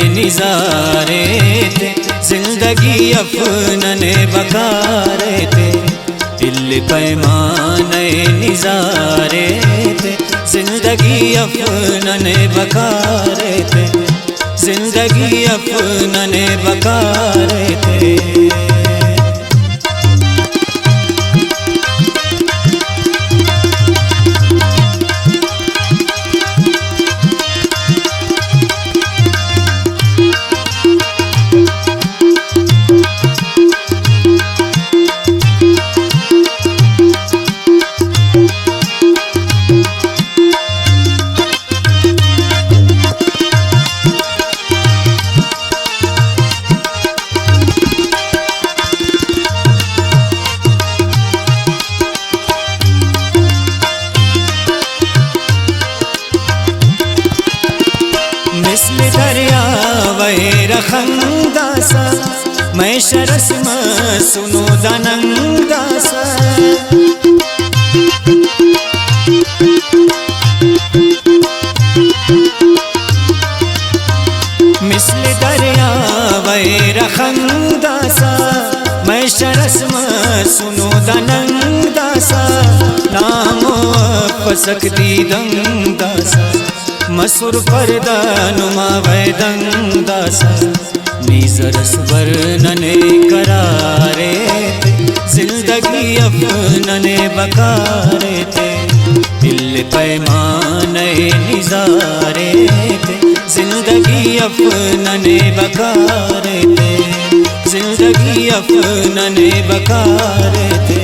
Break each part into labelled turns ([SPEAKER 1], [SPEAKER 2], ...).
[SPEAKER 1] निज़ारे थे, जिंदगी अपनने बकारे थे। दिल पैमाने निज़ारे थे, जिंदगी अपनने बकारे थे, जिंदगी अपनने बकारे थे। मिस्ल दरिया वही रखंदासा, मैं शरस में सुनो दनंदासा। मिस्ल दरिया वही रखंदासा, मैं शरस में सुनो दनंदासा। नामो पसकती दंदासा, मसूर परदानुमा वैदंदासा। नीजरस वर्णने करारे थे, जिंदगी अपनने बकारे थे। दिल पैमाने निज़ारे थे, जिंदगी अपनने बकारे थे, जिंदगी अपनने बकारे थे।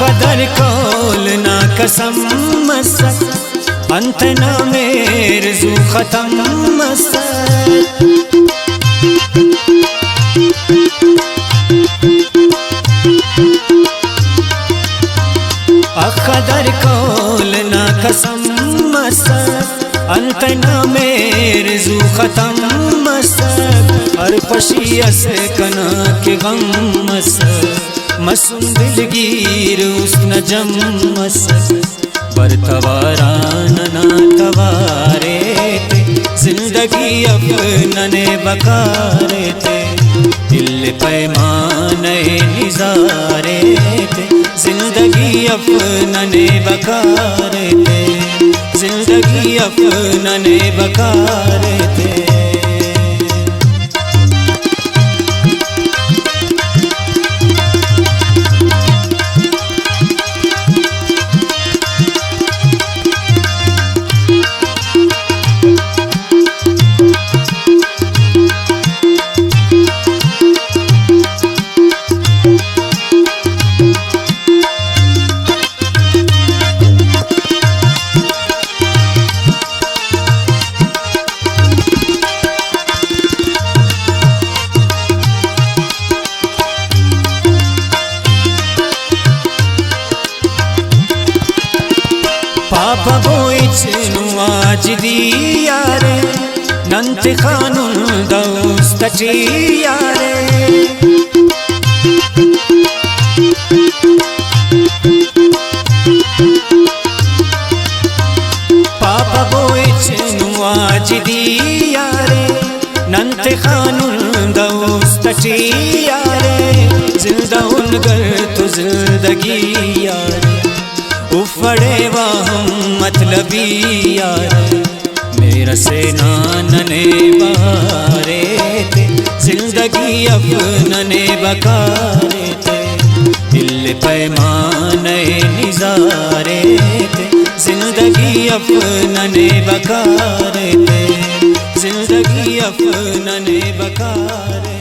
[SPEAKER 1] खदर कौल ना कसम मसक, अंत ना मेर जू खत्म मसक। खदर कौल ना कसम मसक, अंत ना मेर जू खत्म मसक। हर पशियस कना के गम मसक, मसूम दिलगीर उसन जम मसक। बरतवारा नना तवारे थे, जिंदगी अपनने बकारे थे। दिल पैमाने निज़ारे थे, जिंदगी अपनने बकारे थे, जिंदगी अपनने बकारे थे। पापा बोइच नुआज दियारे, नंत खानुन दोस्त चियारे। पापा बोइच नुआज दियारे, नंत खानुन दोस्त चियारे। जिंदा उनगर तो जिंदगी यारे, उफड़े वाहम मतलबी यार। मेरा से नानने बारे थे, जिंदगी अपनने बकारे थे। दिल पैमाने निज़ारे थे, जिंदगी अपनने बकारे थे, जिंदगी अपनने बकारे।